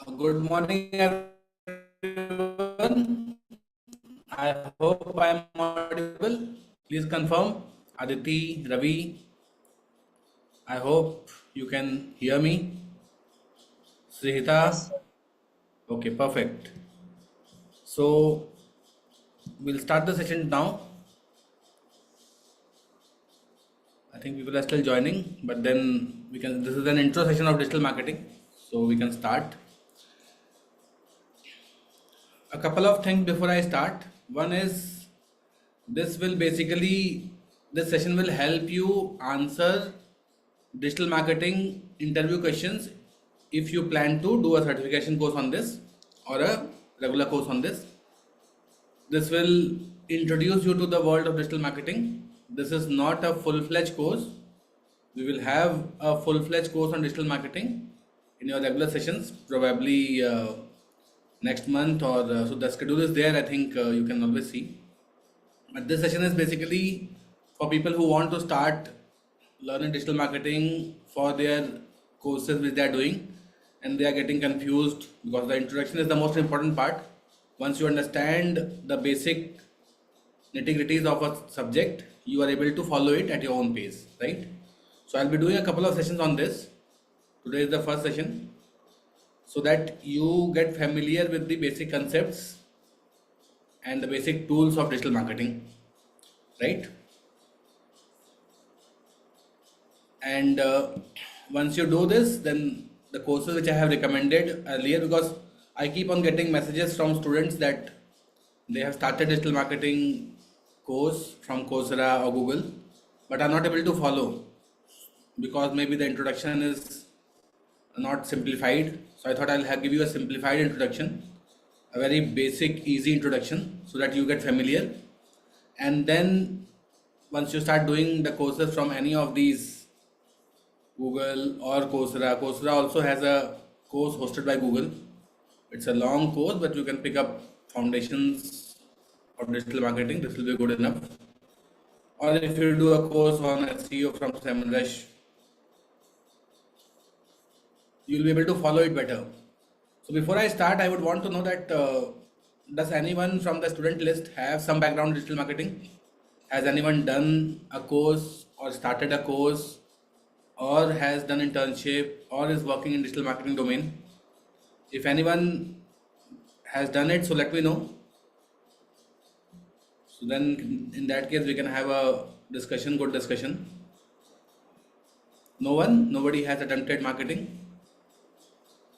Good morning, everyone. I hope I am audible. Please confirm. Aditi, Ravi, I hope you can hear me. Yes, Srihita, sir. okay, perfect. So we'll start the session now. I think people are still joining, but then we can. This is an intro session of digital marketing, so we can start. A couple of things before I start. One is this will basically this session will help you answer digital marketing interview questions if you plan to do a certification course on this or a regular course on this. This will introduce you to the world of digital marketing. This is not a full-fledged course. We will have a full-fledged course on digital marketing in your regular sessions, probably next month or so. The schedule is there. I think you can always see. But this session is basically for people who want to start learning digital marketing for their courses which they are doing, and they are getting confused because the introduction is the most important part. Once you understand the basic nitty-gritties of a subject, you are able to follow it at your own pace, right? So I'll be doing a couple of sessions on this. Today is the first session, so that you get familiar with the basic concepts and the basic tools of digital marketing, right? And once you do this, then the courses which I have recommended earlier, because I keep on getting messages from students that they have started digital marketing course from Coursera or Google, but are not able to follow because maybe the introduction is not simplified. So I thought give you a simplified introduction, a very basic, easy introduction, so that you get familiar. And then once you start doing the courses from any of these Google or Coursera. Coursera also has a course hosted by Google. It's a long course, but you can pick up foundations of digital marketing. This will be good enough. Or if you do a course on SEO from SEMrush, you'll be able to follow it better. So before I start, I would want to know that does anyone from the student list have some background in digital marketing? Has anyone done a course or started a course or has done internship or is working in digital marketing domain? If anyone has done it, so let me know. So then in that case, we can have a discussion, good discussion. No one? Nobody has attempted marketing?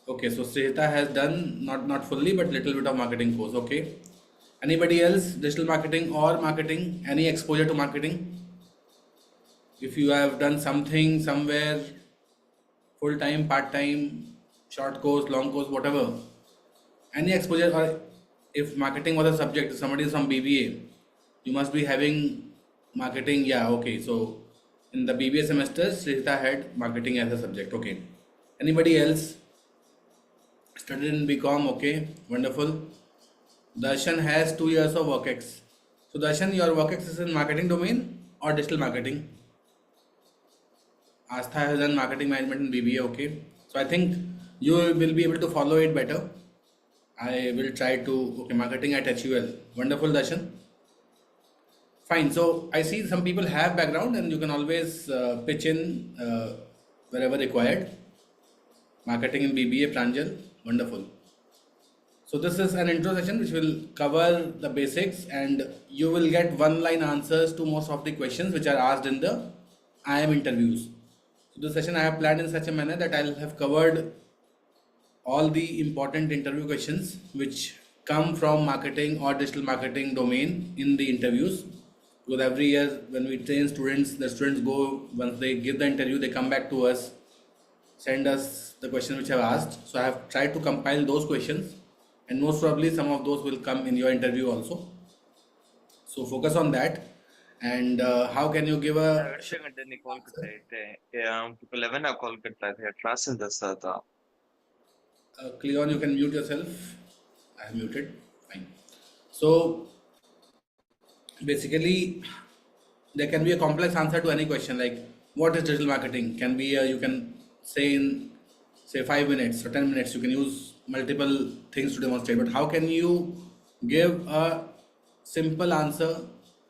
Okay, so Srihita has done not fully, but little bit of marketing course. Okay. Anybody else? Digital marketing or marketing? Any exposure to marketing? If you have done something somewhere, full time, part time, short course, long course, whatever, any exposure, or if marketing was a subject, if somebody is from BBA, you must be having marketing. Yeah, okay. So in the BBA semester, Srihita had marketing as a subject. Okay. Anybody else studied in BCom? Okay, wonderful. Darshan has 2 years of work-ex. So Darshan, your work-ex is in marketing domain or digital marketing? Astha has done marketing management in BBA. Okay. So I think you will be able to follow it better. I will try to, okay, marketing at HUL. Wonderful, Darshan. Fine. So I see some people have background and you can always pitch in wherever required. Marketing in BBA, Pranjal. Wonderful. So this is an intro session which will cover the basics and you will get one-line answers to most of the questions which are asked in the IM interviews. So this session I have planned in such a manner that I'll have covered all the important interview questions which come from marketing or digital marketing domain in the interviews. Because every year when we train students, the students go, once they give the interview, they come back to us, send us the questions which I've asked. So I have tried to compile those questions and most probably some of those will come in your interview also. So focus on that. And how can you give a ವರ್ಷ ಗಂಟೆ ನೀ ಕಾಲ್ ಕಟ್ತಾ ಇದ್ದೆ 11 ಕಾಲ್ ಕಟ್ತಾ ಇದೆ class ಇಂದ sir Cleon, you can mute yourself. I have muted. Fine. So basically, there can be a complex answer to any question like what is digital marketing? Can be you can say in say 5 minutes or 10 minutes. You can use multiple things to demonstrate, but how can you give a simple answer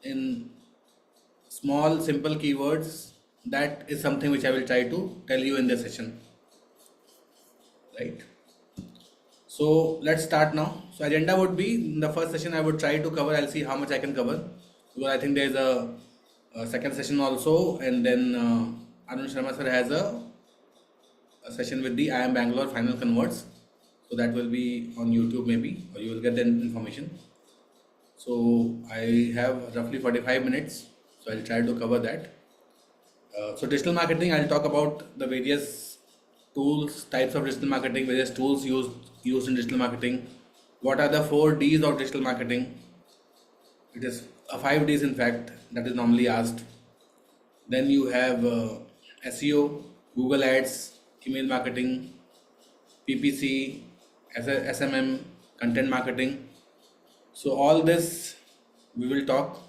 in small, simple keywords? That is something which I will try to tell you in this session, right? So let's start now. So agenda would be in the first session I would try to cover. I'll see how much I can cover because I think there is a second session also, and then Arun Sharma sir has a session with the I am Bangalore final converts. So that will be on YouTube maybe, or you will get the information. So I have roughly 45 minutes, so I'll try to cover that. So digital marketing, I'll talk about the various tools, types of digital marketing, various tools used in digital marketing. What are the 4 Ds of digital marketing? It is 5 Ds in fact that is normally asked. Then you have SEO, Google Ads, email marketing, PPC, SMM, content marketing. So all this we will talk.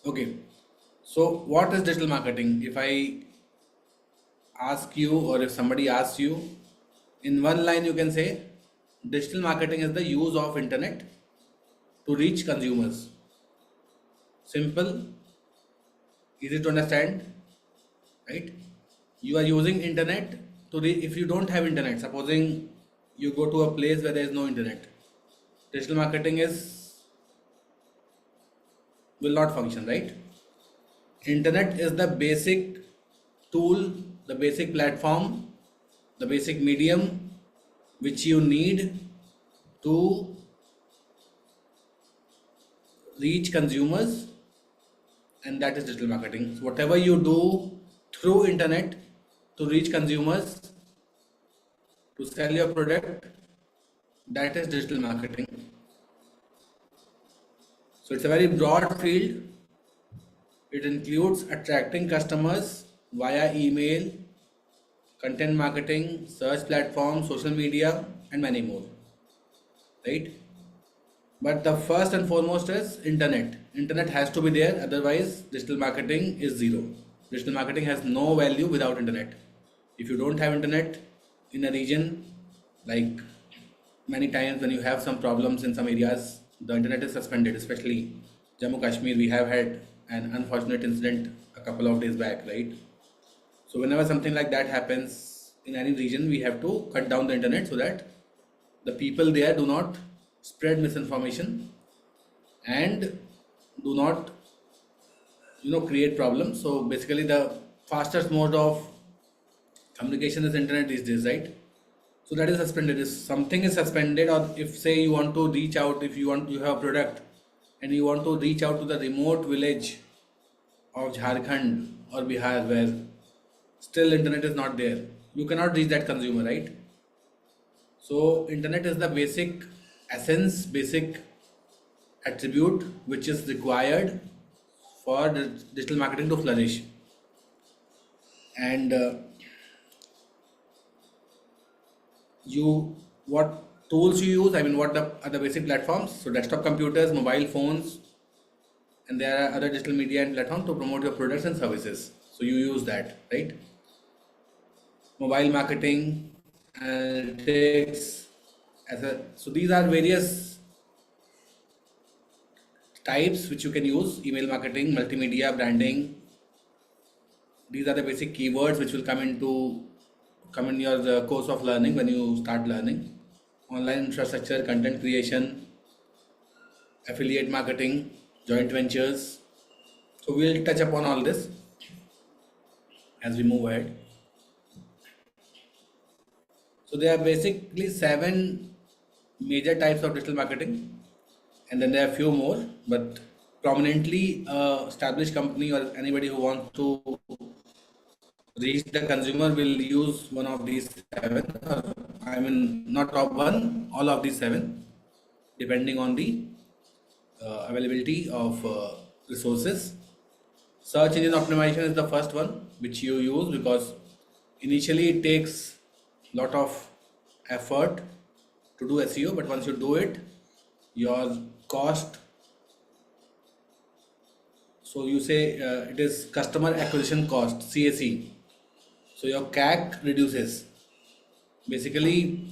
Okay. So what is digital marketing? If I ask you, or if somebody asks you, in one line you can say digital marketing is the use of internet to reach consumers. Simple, easy to understand, right? You are using internet to if you don't have internet, supposing you go to a place where there is no internet, digital marketing is will not function, right? Internet is the basic tool, the basic platform, the basic medium which you need to reach consumers, and that is digital marketing. So whatever you do through internet to reach consumers, to sell your product, that is digital marketing. So it's a very broad field. It includes attracting customers via email, content marketing, search platforms, social media, and many more, right? But the first and foremost is internet. Internet has to be there, otherwise digital marketing is zero. Digital marketing has no value without internet. If you don't have internet in a region, like many times when you have some problems in some areas, the internet is suspended, especially Jammu Kashmir. We have had an unfortunate incident a couple of days back, right? So whenever something like that happens in any region, we have to cut down the internet so that the people there do not spread misinformation and do not create problems. So basically the fastest mode of communication is internet these days, right? So that is suspended. If something is suspended, or if say you want to reach out, if you have a product and you want to reach out to the remote village of Jharkhand or Bihar where still internet is not there, you cannot reach that consumer, right? So internet is the basic essence, basic attribute which is required for the digital marketing to flourish. And what tools you use, I mean what are the basic platforms? So desktop computers, mobile phones, and there are other digital media and platforms to promote your products and services. So you use that, right? Mobile marketing, analytics, so these are various types which you can use. Email marketing, multimedia, branding. These are the basic keywords which will come in your course of learning when you start learning. Online infrastructure, content creation, affiliate marketing, joint ventures. So we'll touch upon all this as we move ahead. So there are basically 7 major types of digital marketing, and then there are a few more, but prominently established company or anybody who wants to reach the consumer will use one of these 7. I mean, not top one, all of these 7, depending on the availability of resources. Search engine optimization is the first one which you use because initially it takes lot of effort to do SEO, but once you do it, your cost, so you say it is customer acquisition cost, CAC. So your CAC reduces Basically,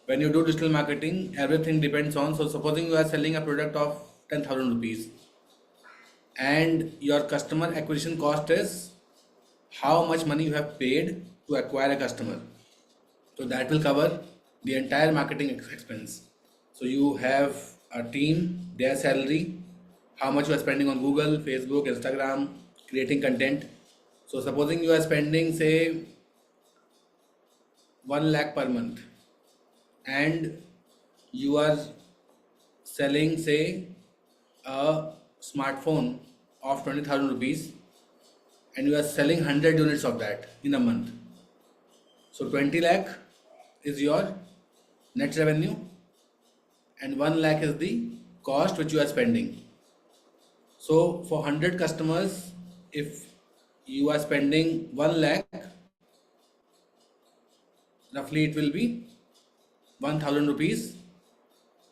when you do digital marketing, everything depends on. So, supposing you are selling a product of 10,000 rupees and your customer acquisition cost is how much money you have paid to acquire a customer. So that will cover the entire marketing expense. So you have a team, their salary, how much you are spending on Google, Facebook, Instagram, creating content. So supposing you are spending say 1 lakh per month and you are selling say a smartphone of 20,000 rupees and you are selling 100 units of that in a month. So 20 lakh is your net revenue and 1 lakh is the cost which you are spending. So for 100 customers, if you are spending 1 lakh, roughly it will be 1000 rupees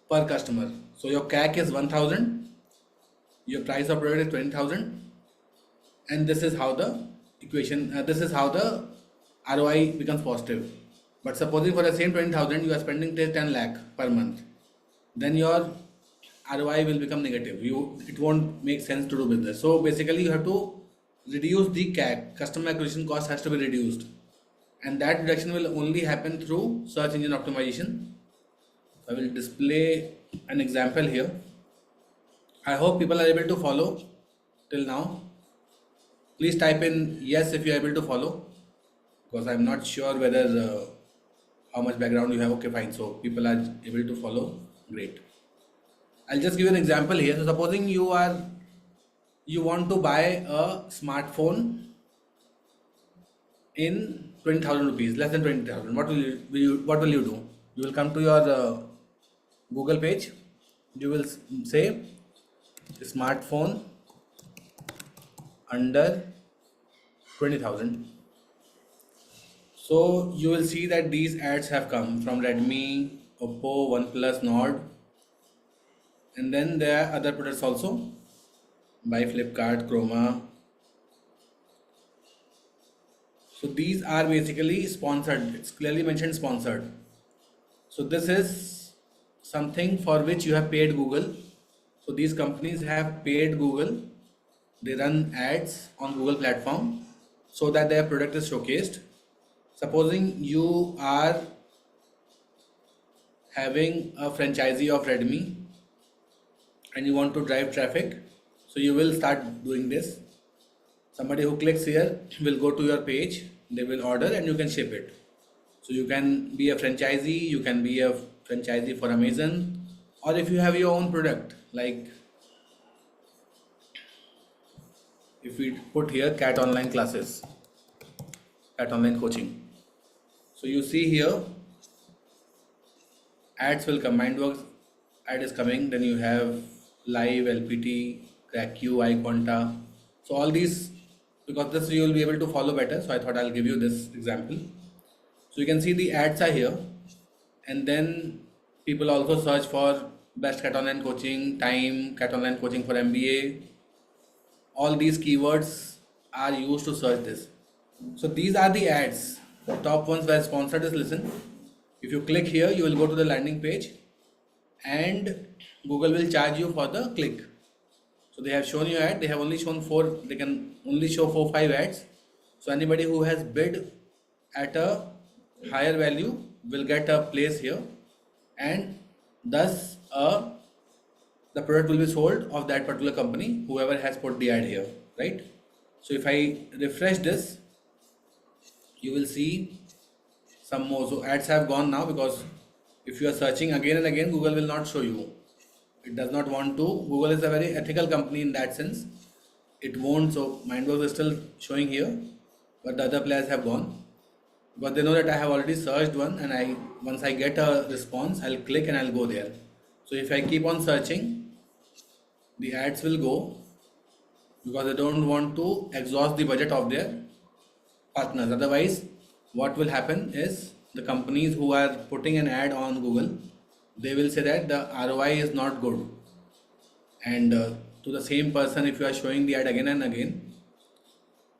per customer. So your CAC is 1000, your price of product is 20,000, and this is how the this is how the ROI becomes positive. But supposing for the same 20,000 you are spending 10 lakh per month, then your ROI will become negative. It won't make sense to do business. So basically you have to reduce the CAC, customer acquisition cost has to be reduced, and that reduction will only happen through search engine optimization. I will display an example here. I hope people are able to follow till now. Please type in yes if you are able to follow, because I'm not sure whether how much background you have. Okay, fine. So people are able to follow. Great. I'll just give you an example here. So supposing you want to buy a smartphone in 20,000 rupees, less than 20,000. What will you do? You will come to your Google page. You will say smartphone under 20,000. So you will see that these ads have come from Redmi, Oppo, OnePlus, Nord, and then there are other products also by Flipkart, Chroma. So these are basically sponsored. It's clearly mentioned sponsored. So this is something for which you have paid Google. So these companies have paid Google. They run ads on Google platform so that their product is showcased. Supposing you are having a franchisee of Redmi and you want to drive traffic, so you will start doing this. Somebody who clicks here will go to your page, they will order and you can ship it. So you can be a franchisee, you can be a franchisee for Amazon, or if you have your own product, like if we put here cat online classes, cat online coaching. So you see here ads will come, Mindworks ad is coming, then you have live, LPT, CrackQ, iQuanta. So all these, because this you will be able to follow better, so I thought I'll give you this example. So you can see the ads are here, and then people also search for best cat online coaching, time, cat online coaching for MBA. All these keywords are used to search this. So these are the ads. The top ones were sponsored is listen. If you click here, you will go to the landing page and Google will charge you for the click. So they have shown you ad, they have only shown 4, they can only show 4-5 ads. So anybody who has bid at a higher value will get a place here, and thus the product will be sold of that particular company, whoever has put the ad here, right? So if I refresh this, you will see some more. So ads have gone now, because if you are searching again and again, Google will not show you. It does not want to. Google is a very ethical company in that sense. It won't. So Mindworks is still showing here, but the other players have gone, because they know that I have already searched one, and once I get a response, I'll click and I'll go there. So if I keep on searching, the ads will go, because they don't want to exhaust the budget of their partners. Otherwise, what will happen is the companies who are putting an ad on Google, they will say that the ROI is not good, and to the same person, if you are showing the ad again and again,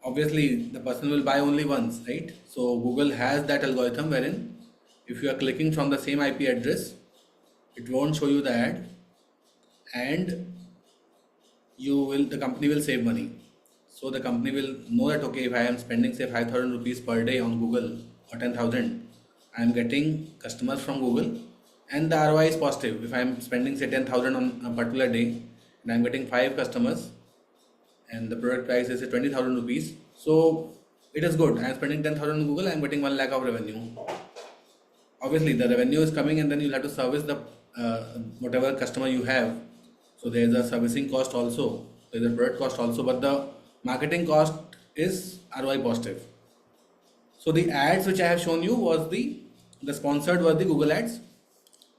obviously the person will buy only once, right? So Google has that algorithm wherein If you are clicking from the same IP address, it won't show you the ad, and the company will save money. So the company will know that, okay, if I am spending say 5,000 rupees per day on Google or 10,000, I am getting customers from Google, and the ROI is positive. If I am spending say 10,000 on a particular day and I am getting 5 customers, and the product price is say 20,000 rupees, so it is good. I am spending 10,000 on Google, I am getting 1 lakh of revenue. Obviously the revenue is coming, and then you'll have to service the whatever customer you have. So there is a servicing cost also, there is a product cost also, but the marketing cost is ROI positive. So the ads which I have shown you was the sponsored were the Google ads,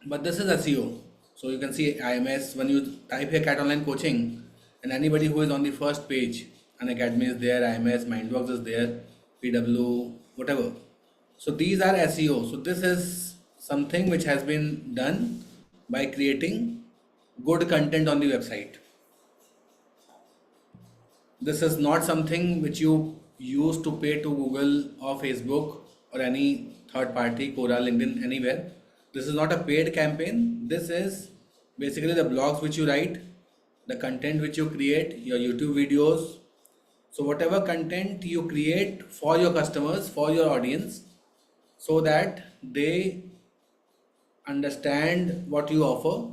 but this is SEO. So you can see IMS when you type here cat online coaching, and anybody who is on the first page, an academy is there, IMS, Mindworks is there, PW, whatever. So these are SEO. So this is something which has been done by creating good content on the website. This is not something which you use to pay to Google or Facebook or any third party, Quora, LinkedIn, anywhere. This is not a paid campaign. This is basically the blogs which you write, the content which you create, your YouTube videos. So whatever content you create for your customers, for your audience, so that they understand what you offer,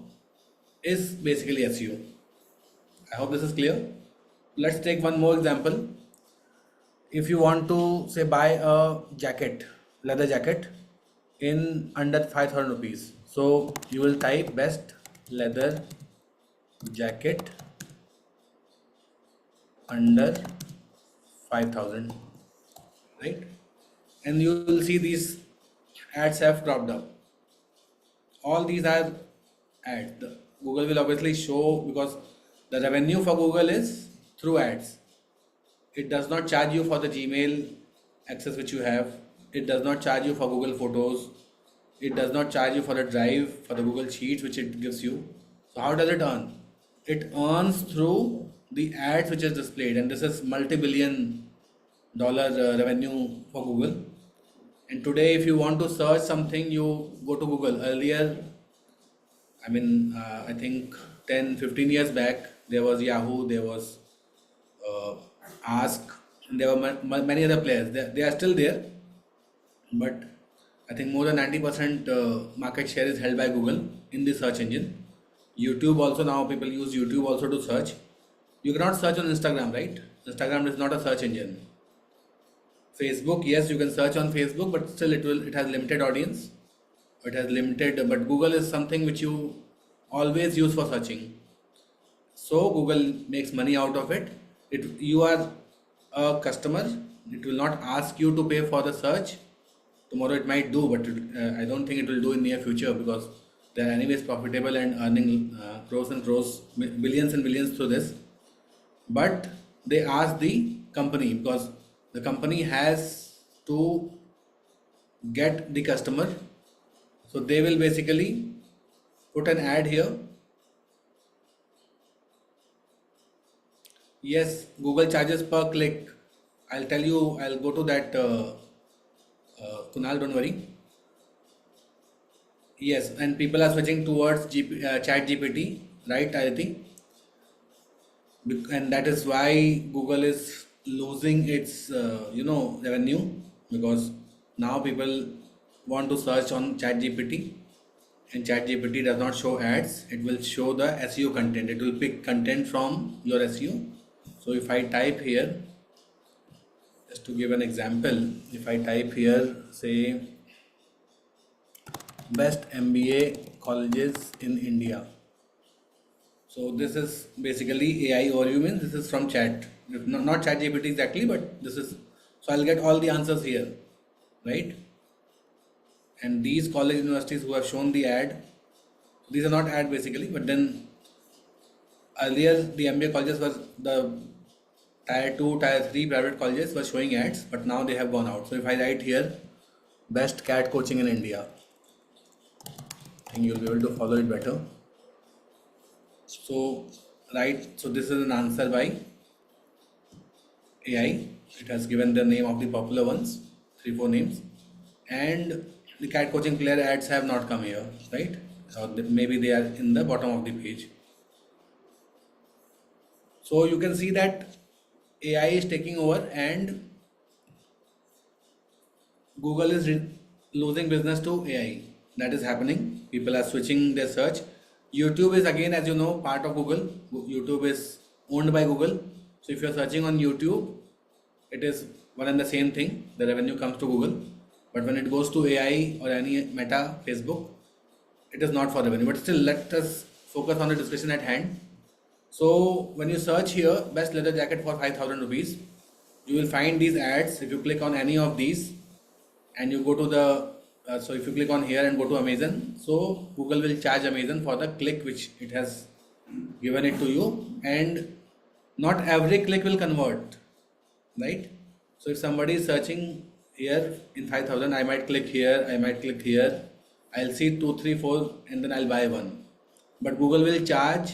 is basically SEO. I hope this is clear. Let's take one more example. If you want to say buy a jacket, leather jacket in under 5,000 rupees, so you will type best leather jacket under 5,000, right? And you will see these ads have cropped up. All these are ads. Google will obviously show, because the revenue for Google is through ads. It does not charge you for the Gmail access which you have. It does not charge you for Google Photos. It does not charge you for the drive, for the Google Sheets which it gives you. So how does it earn? It earns through the ads which is displayed, and this is multi-billion dollar revenue for Google. And today if you want to search something, you go to Google. Earlier, I think 10-15 years back, there was Yahoo, there was Ask, and there were many other players. They are still there, but I think more than 90% market share is held by Google in the search engine. YouTube also, now people use YouTube also to search. You cannot search on Instagram, right? Instagram is not a search engine. Facebook, yes, you can search on Facebook, but still it has limited audience. It has limited, but Google is something which you always use for searching. So Google makes money out of it. You are a customer, it will not ask you to pay for the search. Tomorrow it might do, but I don't think it will do in near future, because they are anyways profitable and earning crores and crores, billions and billions through this. But they ask the company, because the company has to get the customer. So they will basically put an ad here. Yes, Google charges per click. I'll tell you, I'll go to that, Kunal, don't worry. Yes, and people are switching towards Chat GPT, right, Aditi? And that is why Google is losing its, revenue, because now people want to search on Chat GPT, and Chat GPT does not show ads. It will show the SEO content. It will pick content from your SEO. So if I type here, just to give an example, if I type here, say best MBA colleges in India. So this is basically AI overview, means this is from chat, not Chat GPT exactly, but this is, so I'll get all the answers here, right? And these college universities who have shown the ad, these are not ad basically, but then earlier the MBA colleges was the tier 2, tier 3 private colleges were showing ads, but now they have gone out. So if I write here best cat coaching in India, I think you'll be able to follow it better. So so this is an answer by AI. It has given the name of the popular ones, 3-4 names, and the cat coaching player ads have not come here, right? Or maybe they are in the bottom of the page. So you can see that AI is taking over and Google is losing business to AI. That is happening. People are switching their search. YouTube is again, as you know, part of Google. YouTube is owned by Google. So if you're searching on YouTube, it is one and the same thing. The revenue comes to Google. But when it goes to AI or any Meta, Facebook, it is not for revenue. But still, let us focus on the discussion at hand. So when you search here, best leather jacket for 5,000 rupees, you will find these ads. If you click on any of these and you go to the, so if you click on here and go to Amazon, so Google will charge Amazon for the click which it has given it to you, and not every click will convert, right? So if somebody is searching here in 5,000, I might click here, I might click here, I'll see 2, 3, 4, and then I'll buy one. But Google will charge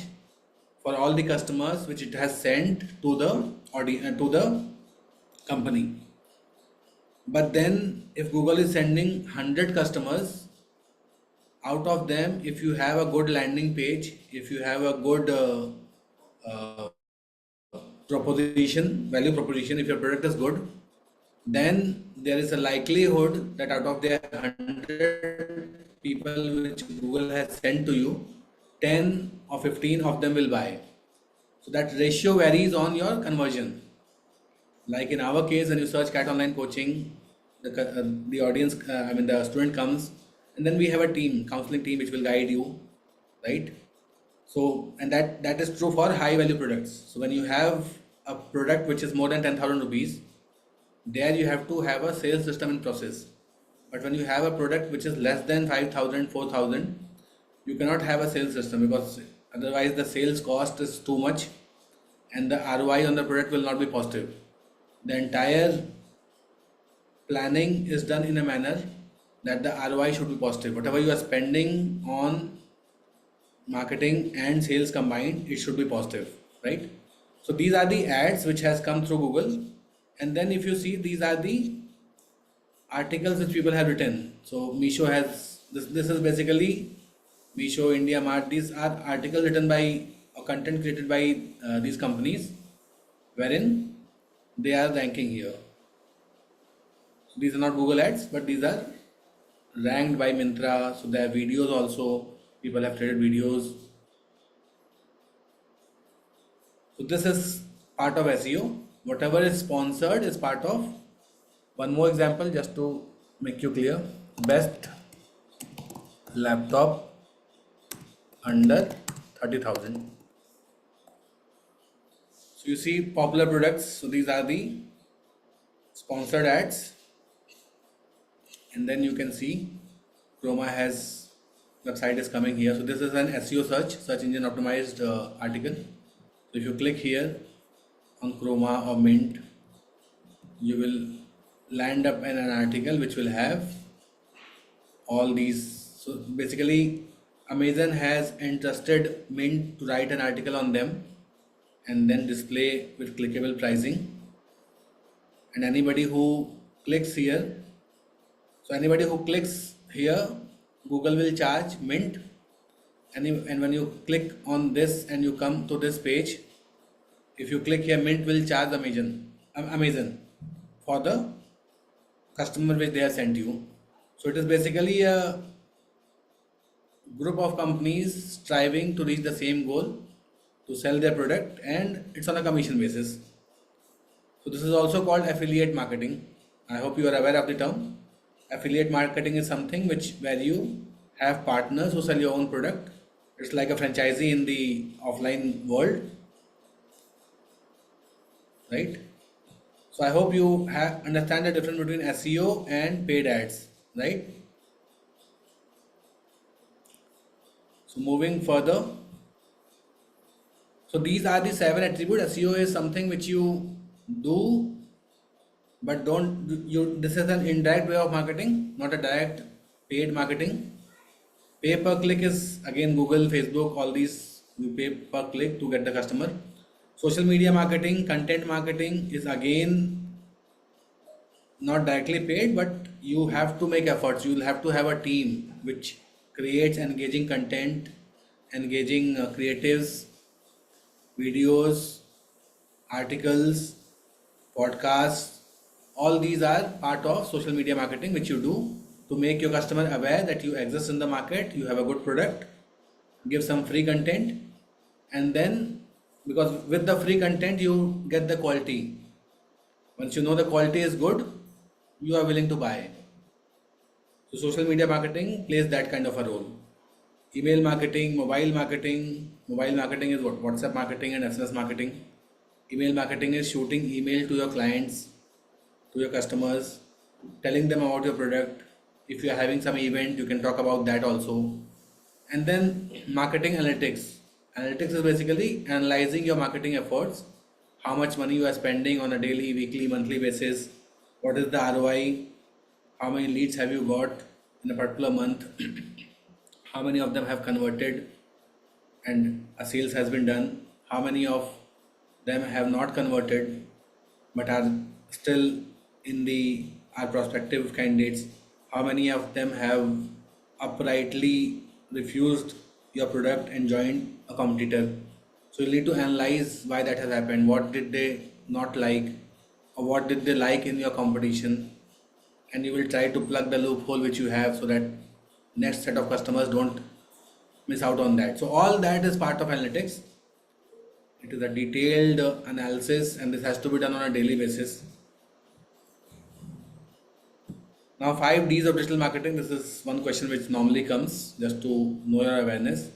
for all the customers which it has sent to the audience, to the company. But then if Google is sending 100 customers, out of them, if you have a good landing page, if you have a good uh, proposition, value proposition, if your product is good, then there is a likelihood that out of the 100 people which Google has sent to you, 10 or 15 of them will buy. So that ratio varies on your conversion. Like in our case, when you search cat online coaching, the audience, the student comes, and then we have a team, counseling team, which will guide you, right? So, and that is true for high value products. So when you have a product which is more than 10,000 rupees, there you have to have a sales system in process. But when you have a product which is less than 5,000, 4,000, you cannot have a sales system, because otherwise the sales cost is too much and the ROI on the product will not be positive. The entire planning is done in a manner that the ROI should be positive. Whatever you are spending on marketing and sales combined, it should be positive, right? So these are the ads which has come through Google, and then if you see, these are the articles which people have written. So Meesho has this is basically Meesho, India Mart. These are articles written by or content created by these companies, wherein they are ranking here. So these are not Google ads, but these are ranked by Myntra. So there are videos also. People have created videos. So this is part of SEO. Whatever is sponsored is part of. One more example just to make you clear. Best laptop under 30,000. So you see popular products. So these are the sponsored ads. And then you can see Chroma has website is coming here. So this is an SEO search engine optimized article. So if you click here on Chroma or Mint, you will land up in an article which will have all these. So basically Amazon has entrusted Mint to write an article on them and then display with clickable pricing. And anybody who clicks here, so anybody who clicks here, Google will charge Mint. And when you click on this and you come to this page, if you click here, Mint will charge Amazon for the customer which they have sent you. So it is basically a group of companies striving to reach the same goal, to sell their product, and it's on a commission basis. So this is also called affiliate marketing. I hope you are aware of the term. Affiliate marketing is something where you have partners who sell your own product. It's like a franchisee in the offline world, right? So I hope you understand the difference between SEO and paid ads, right? So moving further, so these are the 7 attributes. SEO is something which you do, but this is an indirect way of marketing, not a direct paid marketing. Pay per click is again Google, Facebook, all these you pay per click to get the customer. Social media marketing, content marketing is again not directly paid, but you have to make efforts. You'll have to have a team which creates engaging content, engaging creatives, videos, articles, podcasts. All these are part of social media marketing, which you do to make your customer aware that you exist in the market, you have a good product, give some free content, and then because with the free content you get the quality. Once you know the quality is good, you are willing to buy. So social media marketing plays that kind of a role. Email marketing, mobile marketing. Mobile marketing is what? WhatsApp marketing and SMS marketing. Email marketing is shooting email to your clients, to your customers, telling them about your product. If you are having some event, you can talk about that also. And then marketing analytics. Analytics is basically analyzing your marketing efforts, how much money you are spending on a daily, weekly, monthly basis, what is the ROI, how many leads have you got in a particular month, how many of them have converted and a sales has been done, how many of them have not converted but are still in the are prospective candidates, how many of them have uprightly refused your product and joined a competitor. So you need to analyze why that has happened, what did they not like or what did they like in your competition, and you will try to plug the loophole which you have so that next set of customers don't miss out on that. So all that is part of analytics. It is a detailed analysis and this has to be done on a daily basis. Now 5 Ds of digital marketing. This is one question which normally comes just to know your awareness.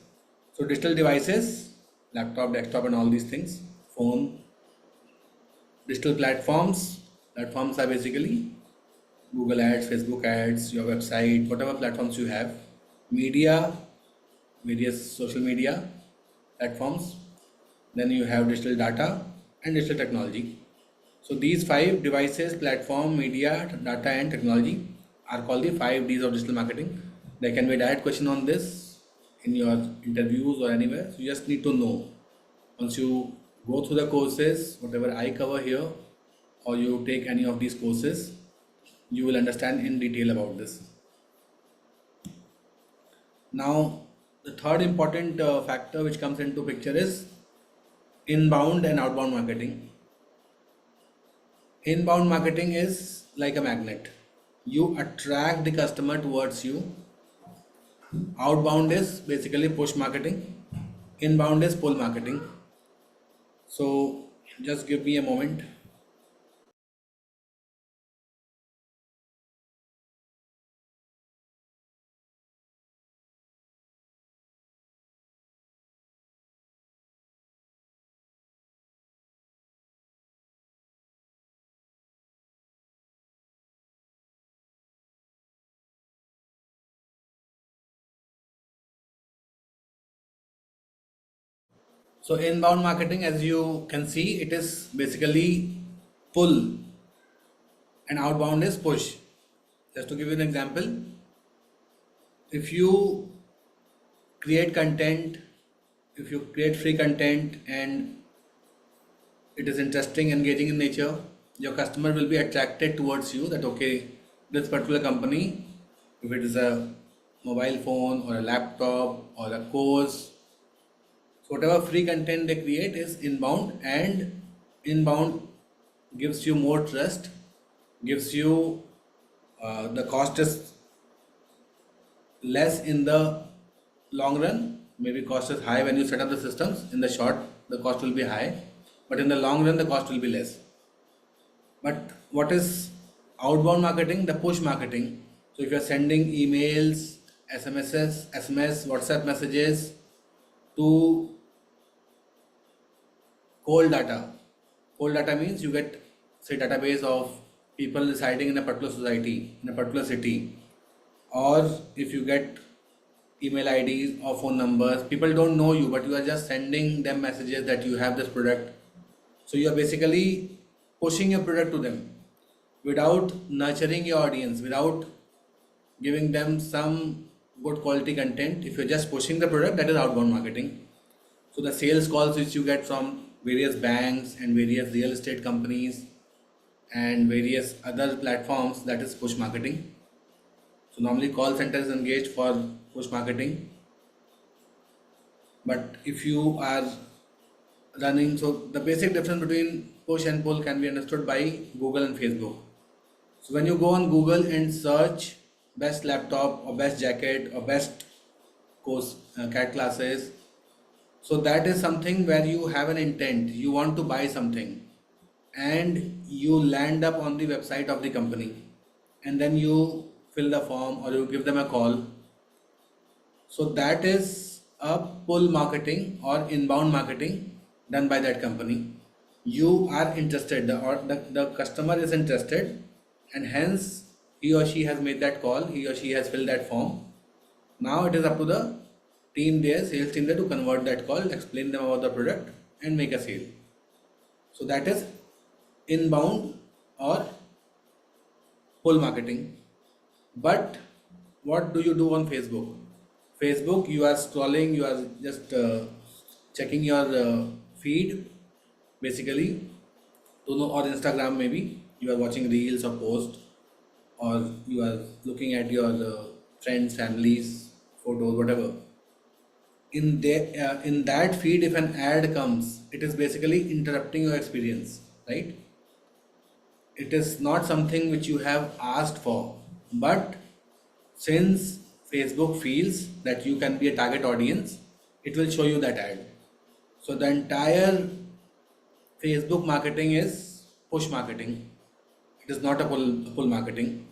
So digital devices, laptop, desktop and all these things, phone, digital platforms. Platforms are basically Google ads, Facebook ads, your website, whatever platforms you have. Media, various social media platforms. Then you have digital data and digital technology. So these 5 devices, platform, media, data and technology are called the 5 Ds of digital marketing. There can be a direct question on this in your interviews or anywhere. So you just need to know. Once you go through the courses, whatever I cover here, or you take any of these courses, you will understand in detail about this. Now, the third important factor which comes into picture is inbound and outbound marketing. Inbound marketing is like a magnet. You attract the customer towards you. Outbound is basically push marketing. Inbound is pull marketing. So just give me a moment. So inbound marketing, as you can see, it is basically pull and outbound is push. Just to give you an example, if you create content, if you create free content and it is interesting, engaging in nature, your customer will be attracted towards you that okay, this particular company, if it is a mobile phone or a laptop or a course, so whatever free content they create is inbound, and inbound gives you more trust, gives you the cost is less in the long run. Maybe cost is high when you set up the systems. In the short, the cost will be high, but in the long run, the cost will be less. But what is outbound marketing? The push marketing. So if you are sending emails, SMS, WhatsApp messages to cold data. Cold data means you get say database of people residing in a particular society, in a particular city, or if you get email IDs or phone numbers, people don't know you, but you are just sending them messages that you have this product. So you are basically pushing your product to them without nurturing your audience, without giving them some good quality content. If you're just pushing the product, that is outbound marketing. So the sales calls which you get from various banks and various real estate companies and various other platforms, that is push marketing. So normally call center is engaged for push marketing, but if you are running, so the basic difference between push and pull can be understood by Google and Facebook. So when you go on Google and search best laptop or best jacket or best course CAT classes, so that is something where you have an intent, you want to buy something, and you land up on the website of the company, and then you fill the form or you give them a call. So that is a pull marketing or inbound marketing done by that company. You are interested, the customer is interested, and hence he or she has made that call, he or she has filled that form. Now it is up to the team there, sales team there, to convert that call, explain them about the product, and make a sale. So that is inbound or pull marketing. But what do you do on Facebook? Facebook, you are scrolling, you are just checking your feed basically to know, or Instagram maybe, you are watching reels or posts, or you are looking at your friends, families, photos, whatever. In that feed, if an ad comes, it is basically interrupting your experience, right? It is not something which you have asked for, but since Facebook feels that you can be a target audience, it will show you that ad. So the entire Facebook marketing is push marketing. It is not a pull marketing.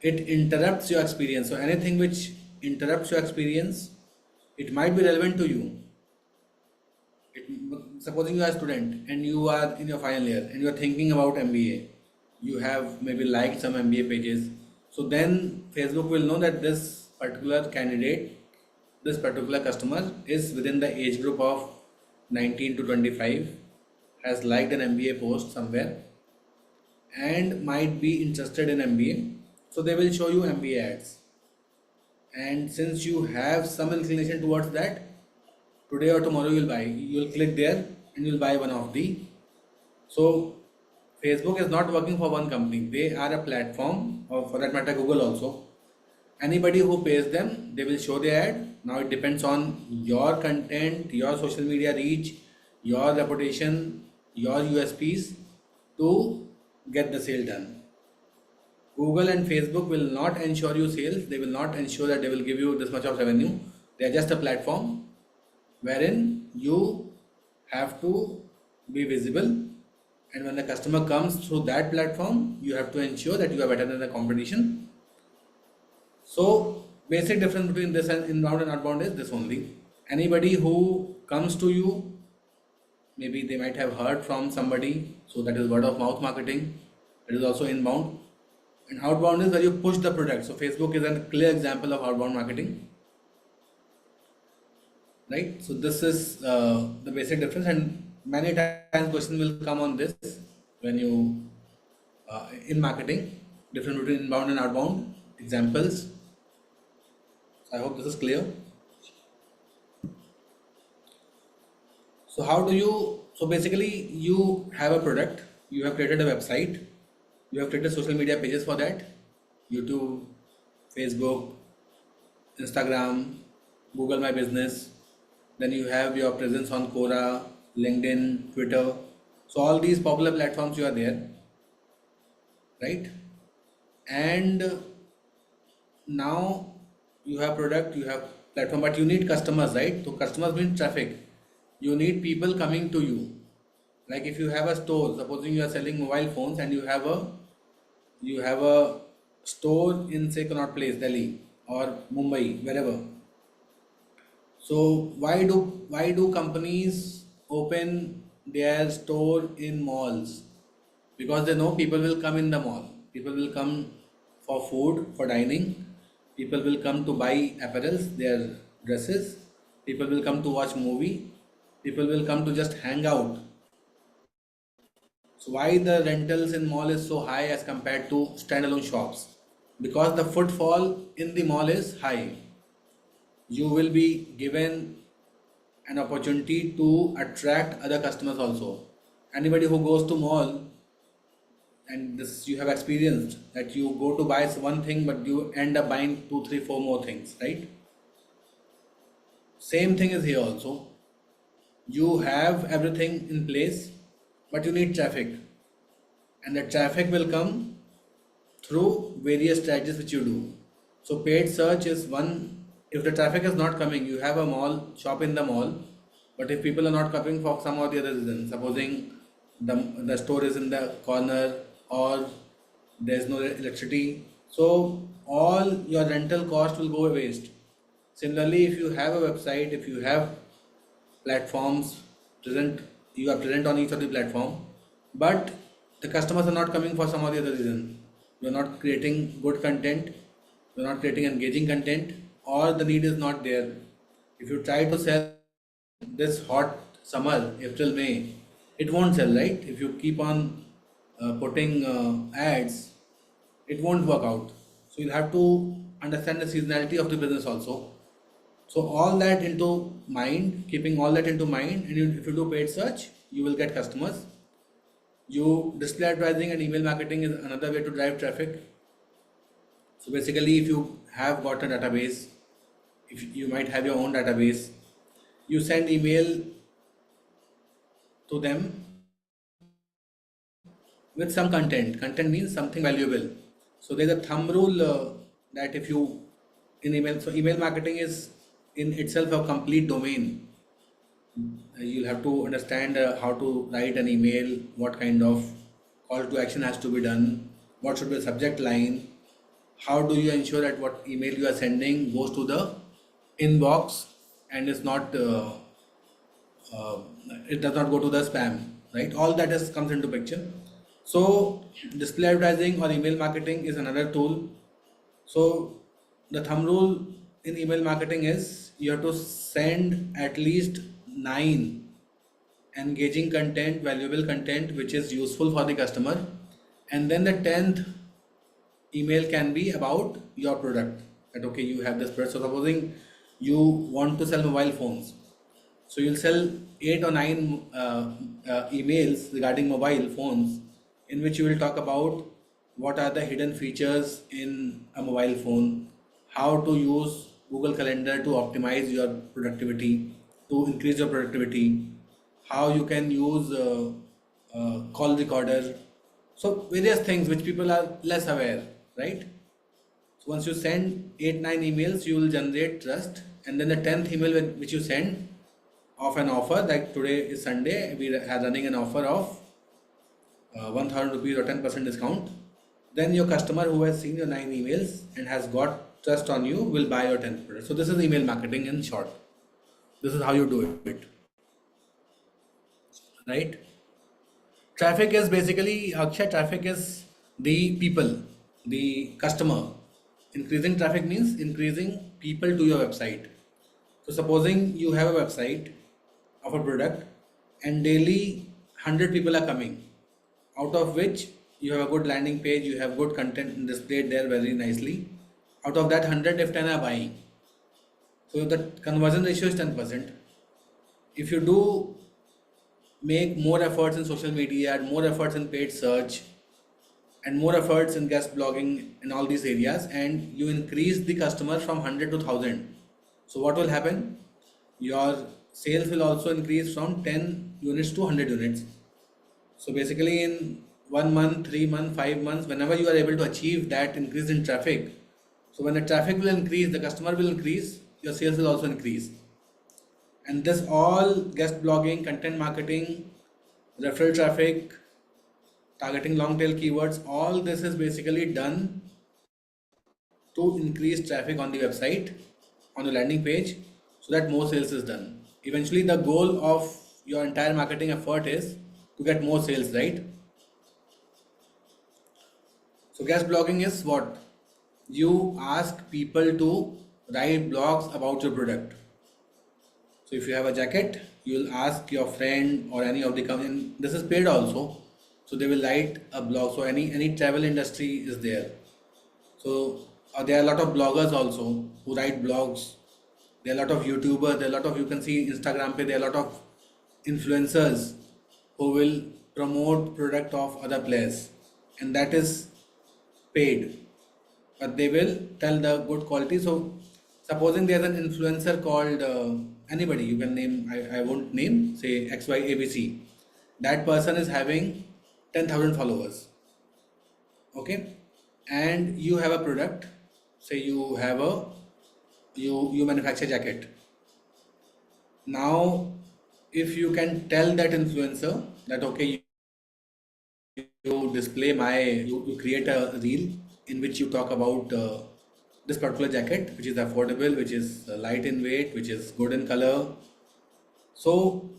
It interrupts your experience. So anything which interrupts your experience, it might be relevant to you. it, Supposing you are a student and you are in your final year and you are thinking about MBA, you have maybe liked some MBA pages, so then Facebook will know that this particular candidate, this particular customer is within the age group of 19 to 25, has liked an MBA post somewhere and might be interested in MBA, so they will show you MBA ads. And since you have some inclination towards that, today or tomorrow you'll click there and you'll buy one of the. So Facebook is not working for one company, they are a platform, or for that matter Google also. Anybody who pays them, they will show the ad. Now it depends on your content, your social media reach, your reputation, your USPs to get the sale done. Google and Facebook will not ensure you sales, they will not ensure that they will give you this much of revenue. They are just a platform wherein you have to be visible, and when the customer comes through that platform, you have to ensure that you are better than the competition. So basic difference between this and inbound and outbound is this only. Anybody who comes to you, maybe they might have heard from somebody, so that is word of mouth marketing. It is also inbound. And outbound is where you push the product. So Facebook is a clear example of outbound marketing, right? So this is the basic difference, and many times question will come on this when you in marketing, difference between inbound and outbound examples. I hope this is clear. So how do you, so basically you have a product, you have created a website, you have created social media pages for that, YouTube, Facebook, Instagram, Google My Business, then you have your presence on Quora, LinkedIn, Twitter. So all these popular platforms you are there, right? And now you have product, you have platform, but you need customers, right? So customers mean traffic. You need people coming to you. Like if you have a store, supposing you are selling mobile phones and you have a store in say Connaught Place, Delhi or Mumbai, wherever. So why do companies open their store in malls? Because they know people will come in the mall. People will come for food, for dining. People will come to buy apparels, their dresses. People will come to watch movie. People will come to just hang out. So why the rentals in mall is so high as compared to standalone shops? Because the footfall in the mall is high. You will be given an opportunity to attract other customers also. Anybody who goes to mall, and this you have experienced that you go to buy one thing but you end up buying two, three, four more things, right? Same thing is here also. You have everything in place, but you need traffic, and the traffic will come through various strategies which you do. So paid search is one. If the traffic is not coming, you have a mall shop in the mall, but if people are not coming for some or the other reason, supposing the store is in the corner or there's no electricity, so all your rental cost will go waste. Similarly, if you have a website, if you have platforms present, you are present on each of the platform, but the customers are not coming for some or the other reason, you are not creating good content, you are not creating engaging content, or the need is not there. If you try to sell this hot summer, April, May, it won't sell, right? If you keep on putting ads, it won't work out. So you'll have to understand the seasonality of the business also. So all that into mind, keeping all that into mind, and if you do paid search, you will get customers. You display advertising and email marketing is another way to drive traffic. So basically, if you have got a database, if you might have your own database, you send email to them with some content. Content means something valuable. So there's a thumb rule that if you in email, so email marketing is in itself a complete domain. You'll have to understand how to write an email, what kind of call to action has to be done, what should be the subject line, how do you ensure that what email you are sending goes to the inbox and is not uh, it does not go to the spam, right? All that is comes into picture. So display advertising or email marketing is another tool. So the thumb rule in email marketing is you have to send at least 9 engaging content, valuable content which is useful for the customer, and then the 10th email can be about your product. That okay, you have this product. So supposing you want to sell mobile phones, so you'll sell 8 or 9 emails regarding mobile phones, in which you will talk about what are the hidden features in a mobile phone, how to use Google Calendar to optimize your productivity, to increase your productivity, how you can use call recorder. So various things which people are less aware, right? So once you send 8 9 emails, you will generate trust, and then the 10th email which you send of an offer, like today is Sunday, we are running an offer of 1000 rupees or 10% discount. Then your customer who has seen your 9 emails and has got trust on you will buy your 10th product. So this is email marketing in short. This is how you do it, right? Traffic is basically, Akshay, traffic is the people, the customer. Increasing traffic means increasing people to your website. So supposing you have a website of a product and daily 100 people are coming, out of which you have a good landing page, you have good content displayed there very nicely. Out of that 100, if 10 are buying, so the conversion ratio is 10%. If you do make more efforts in social media, more efforts in paid search, and more efforts in guest blogging in all these areas, and you increase the customer from 100 to 1000, so what will happen? Your sales will also increase from 10 units to 100 units. So basically in 1 month, 3 months, 5 months, whenever you are able to achieve that increase in traffic, so when the traffic will increase, the customer will increase, your sales will also increase. And this all guest blogging, content marketing, referral traffic, targeting long tail keywords, all this is basically done to increase traffic on the website, on the landing page, so that more sales is done. Eventually the goal of your entire marketing effort is to get more sales, right? So guest blogging is what? You ask people to write blogs about your product. So if you have a jacket, you will ask your friend or any of the company. This is paid also, so they will write a blog. So any travel industry is there. So there are a lot of bloggers also who write blogs. There are a lot of YouTubers. There are a lot of, you can see Instagram pe, there are a lot of influencers who will promote product of other players. and that is paid, but they will tell the good quality. So supposing there's an influencer called anybody, you can name, I won't name, say XYABC. That person is having 10,000 followers, okay, and you have a product, say you have a, you manufacture jacket. Now if you can tell that influencer that okay, you display my, you create a reel in which you talk about this particular jacket, which is affordable, which is light in weight, which is good in color. So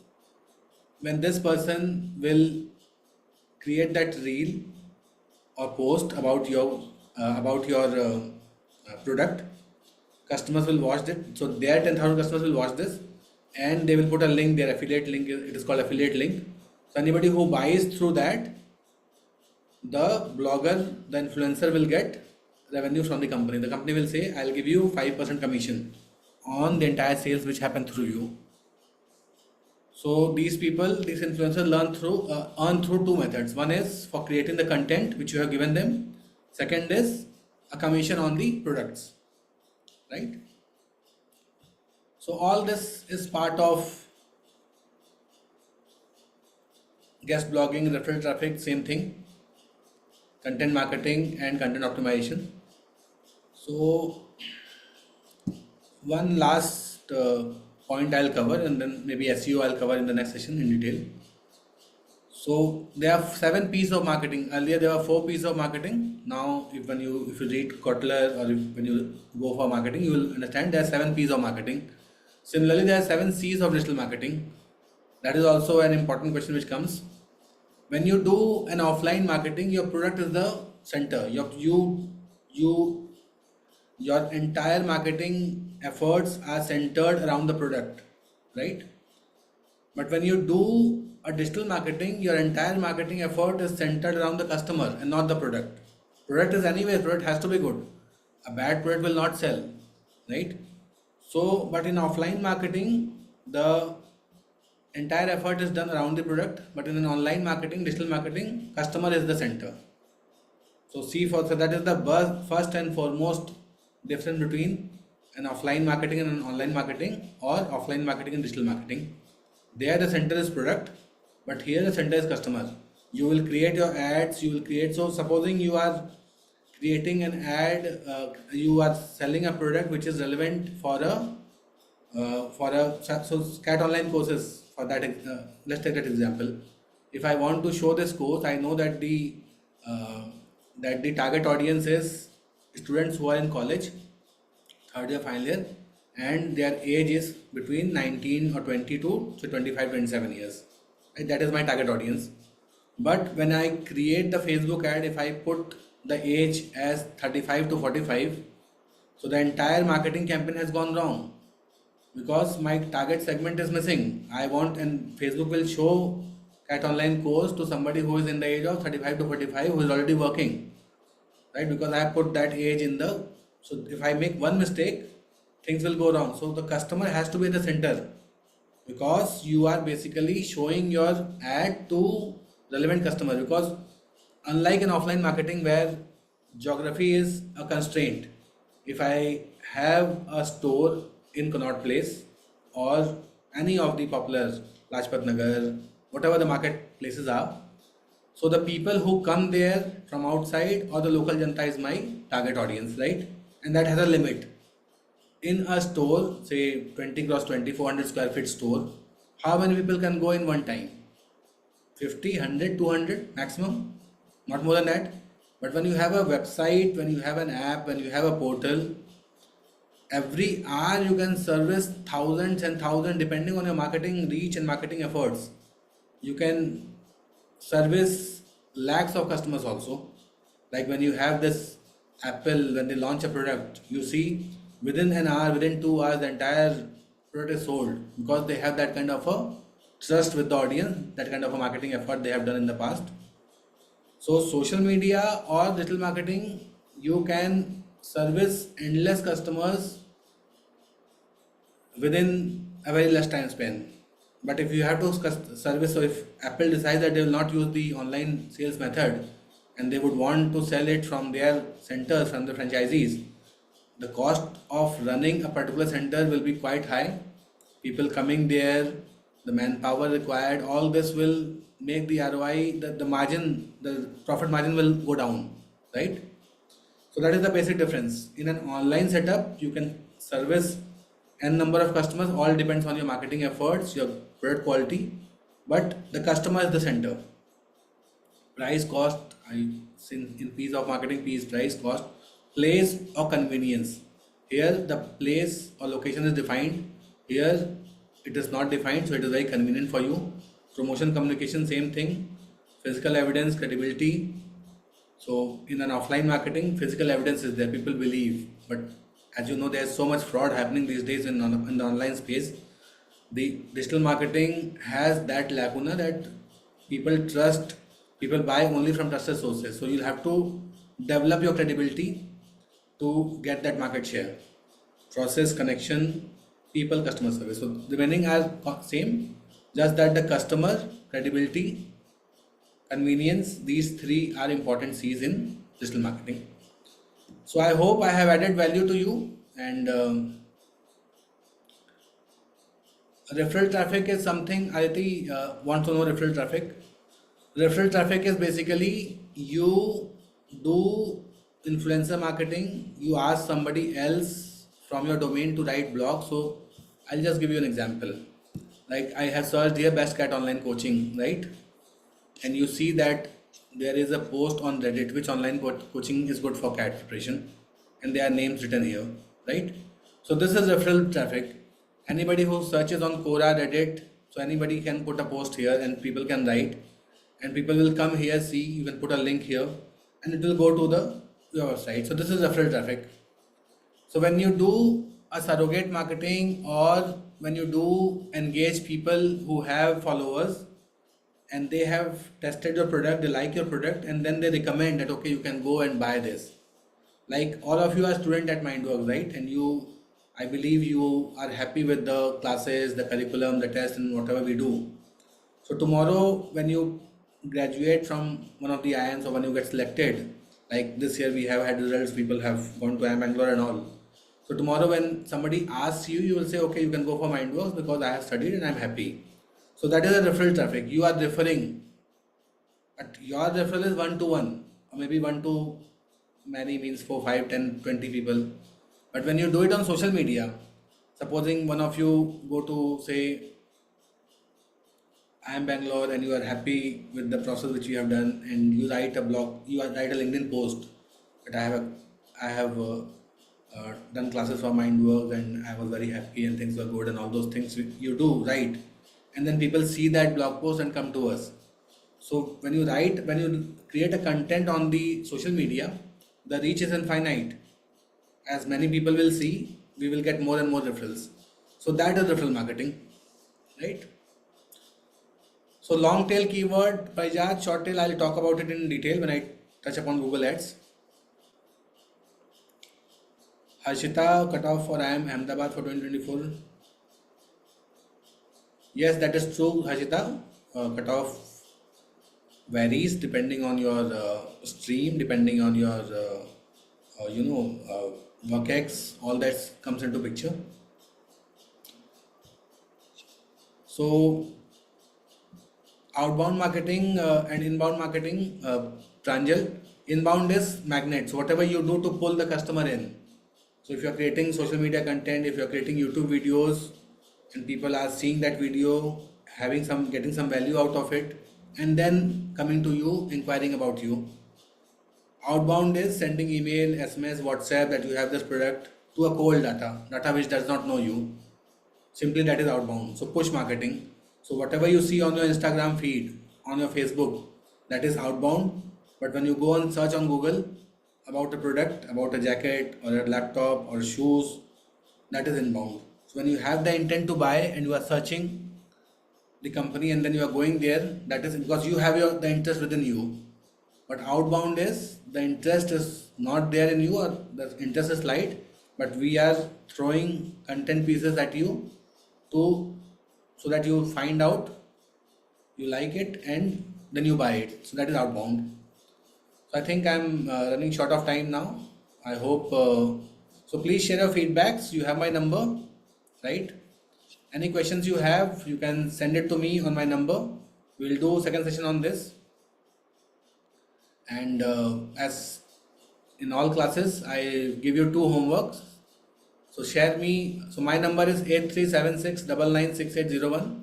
when this person will create that reel or post about your product, customers will watch it. So their 10,000 customers will watch this, and they will put a link, their affiliate link, it is called affiliate link. So anybody who buys through that, the blogger, the influencer will get revenue from the company. The company will say, I'll give you 5% commission on the entire sales which happen through you. So these people, these influencers earn through two methods. One is for creating the content which you have given them. Second is a commission on the products, right? So all this is part of guest blogging, referral traffic, same thing, content marketing and content optimization. So one last point I'll cover, and then maybe SEO I'll cover in the next session in detail. So there are 7 P's of marketing. Earlier there were 4 P's of marketing. Now if you read Kotler, or when you go for marketing, you will understand there are 7 P's of marketing. Similarly, there are 7 C's of digital marketing. That is also an important question which comes. When you do an offline marketing, your product is the center. Your entire marketing efforts are centered around the product, right? But when you do a digital marketing, your entire marketing effort is centered around the customer and not the product. Product is anyway, product has to be good. A bad product will not sell, right? So, but in offline marketing, the entire effort is done around the product, but in an online marketing, digital marketing, customer is the center. So so that is the first and foremost difference between an offline marketing and an online marketing, or offline marketing and digital marketing. There the center is product, but here the center is customer. You will create your ads, so supposing you are creating an ad, you are selling a product which is relevant for so cat online courses. For that, let's take that example. If I want to show this course, I know that the target audience is students who are in college, third year, final year, and their age is between 19 or 22 to 25, 27 years. Right? That is my target audience. But when I create the Facebook ad, if I put the age as 35 to 45, so the entire marketing campaign has gone wrong, because my target segment is missing. And Facebook will show cat online course to somebody who is in the age of 35 to 45, who is already working, right? Because I have put that age in the, so if I make one mistake, things will go wrong. So the customer has to be at the center, because you are basically showing your ad to relevant customer. Because unlike in offline marketing where geography is a constraint, if I have a store in Connaught Place or any of the popular Lajpat Nagar, whatever the marketplaces are, so the people who come there from outside or the local janta is my target audience, right? And that has a limit. In a store, say 20 cross 20, 400 square feet store, how many people can go in one time? 50, 100, 200 maximum, not more than that. But when you have a website, when you have an app, when you have a portal, every hour you can service thousands and thousands, depending on your marketing reach and marketing efforts. You can service lakhs of customers also. Like when you have this Apple, when they launch a product, you see within an hour, within 2 hours, the entire product is sold, because they have that kind of a trust with the audience, that kind of a marketing effort they have done in the past. So social media or digital marketing, you can service endless customers within a very less time span. But if you have to service, so if Apple decides that they will not use the online sales method, and they would want to sell it from their centers, from the franchisees, the cost of running a particular center will be quite high. People coming there, the manpower required, all this will make the ROI, the margin, the profit margin will go down, right? So that is the basic difference. In an online setup, you can service n number of customers, all depends on your marketing efforts, your product quality, but the customer is the center. Price, cost, in piece of marketing, piece, price, cost, place or convenience. Here the place or location is defined, here it is not defined, so it is very convenient for you. Promotion, communication, same thing. Physical evidence, credibility. So in an offline marketing, physical evidence is there, people believe, but as you know, there's so much fraud happening these days in the online space. The digital marketing has that lacuna that people trust, people buy only from trusted sources. So you'll have to develop your credibility to get that market share. Process, connection, people, customer service. So the remaining are same, just that the customer, credibility, convenience, these three are important C's in digital marketing. So I hope I have added value to you. And referral traffic is something Aditi wants to know. Referral traffic. Referral traffic is basically you do influencer marketing. You ask somebody else from your domain to write blog. So I'll just give you an example. Like I have searched here best cat online coaching, right? And you see that there is a post on Reddit which online coaching is good for cat preparation, and there are names written here, right? So this is referral traffic. Anybody who searches on Quora, Reddit, so anybody can put a post here and people can write, and people will come here, see, you can put a link here, and it will go to your website. So this is referral traffic. So when you do a surrogate marketing, or when you do engage people who have followers and they have tested your product, they like your product, and then they recommend that okay, you can go and buy this. Like all of you are student at Mindworks, right? And you, I believe you are happy with the classes, the curriculum, the test, and whatever we do. So tomorrow when you graduate from one of the IIMs, or when you get selected, like this year we have had results, people have gone to IIM Bangalore and all. So tomorrow when somebody asks you, you will say, okay, you can go for Mindworks because I have studied and I'm happy. So that is a referral traffic. You are referring, but your referral is one to one, or maybe one to many, means 4, 5, 10, 20 people. But when you do it on social media, supposing one of you go to say I am Bangalore, and you are happy with the process which you have done, and you write a blog, write a LinkedIn post that I have done classes for Mindwork and I was very happy and things were good and all those things you do, right? And then people see that blog post and come to us. So when you create a content on the social media, the reach is infinite. As many people will see, we will get more and more referrals. So that is referral marketing, right? So long tail keyword, Parijat, short tail, I'll talk about it in detail when I touch upon Google Ads. Harshita, cutoff for IIM Ahmedabad for 2024. Yes, that is true, Harshita. Cutoff varies depending on your stream, depending on your workex, all that comes into picture. So outbound marketing and inbound marketing, Pranjal. Inbound is magnets, whatever you do to pull the customer in. So if you are creating social media content, if you are creating YouTube videos, and people are seeing that video, getting some value out of it, and then coming to you, inquiring about you. Outbound is sending email, SMS, WhatsApp that you have this product to a cold data which does not know you. Simply that is outbound. So push marketing. So whatever you see on your Instagram feed, on your Facebook, that is outbound. But when you go and search on Google about a product, about a jacket or a laptop or shoes, that is inbound. So when you have the intent to buy and you are searching the company and then you are going there, that is because you have the interest within you. But outbound is the interest is not there in you, or the interest is light, but we are throwing content pieces at you so that you find out, you like it, and then you buy it. So that is outbound. So I think I'm running short of time now. I hope so. Please share your feedbacks. You have my number, right? Any questions you have, you can send it to me on my number. We'll do second session on this. And as in all classes, I give you two homeworks. So share me. So my number is 8376996801.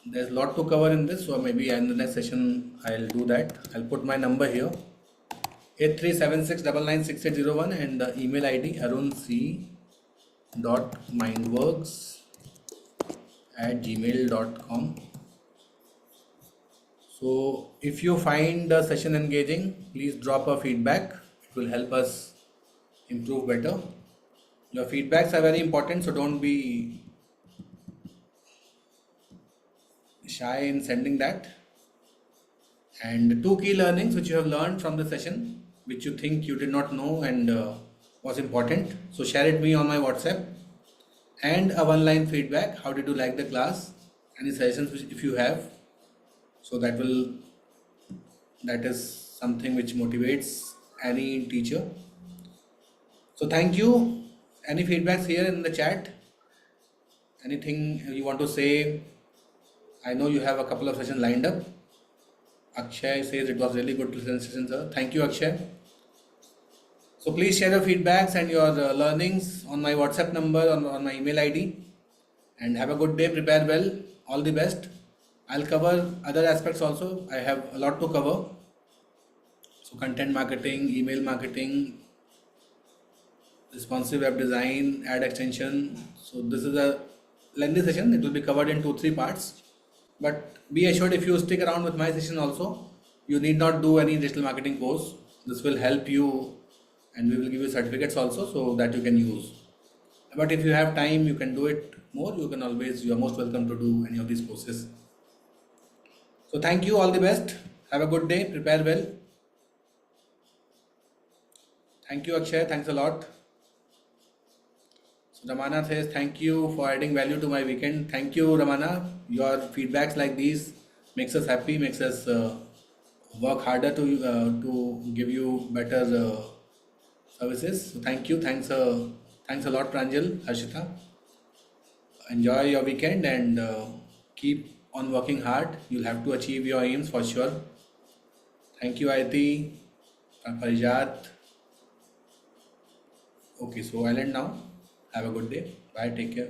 There's a lot to cover in this, so maybe in the next session I'll do that. I'll put my number here, 8376996801, and the email ID arunc.mindworks@gmail.com. So if you find the session engaging, please drop a feedback. It will help us improve better. Your feedbacks are very important, so don't be shy in sending that. And two key learnings which you have learned from the session, which you think you did not know and was important. So share it me on my WhatsApp. And a one-line feedback. How did you like the class? Any suggestions if you have? So that is something which motivates any teacher. So thank you. Any feedbacks here in the chat? Anything you want to say? I know you have a couple of sessions lined up. Akshay says it was really good session, sir. Thank you, Akshay. So please share your feedbacks and your learnings on my WhatsApp number, on my email ID. And have a good day. Prepare well. All the best. I'll cover other aspects also. I have a lot to cover. So content marketing, email marketing, responsive web design, ad extension. So this is a lengthy session. It will be covered in 2-3 parts. But be assured, if you stick around with my session also, you need not do any digital marketing course. This will help you, and we will give you certificates also so that you can use. But if you have time, you can do it more. You are most welcome to do any of these courses. So thank you, all the best. Have a good day. Prepare well. Thank you, Akshay. Thanks a lot. So Ramana says, thank you for adding value to my weekend. Thank you, Ramana. Your feedbacks like these makes us happy, makes us work harder to give you better services. So thank you. Thanks a lot, Pranjal, Harshita. Enjoy your weekend and keep on working hard. You'll have to achieve your aims for sure. Thank you, Aiti, Parijat. Okay, so I'll end now. Have a good day. Bye. Take care.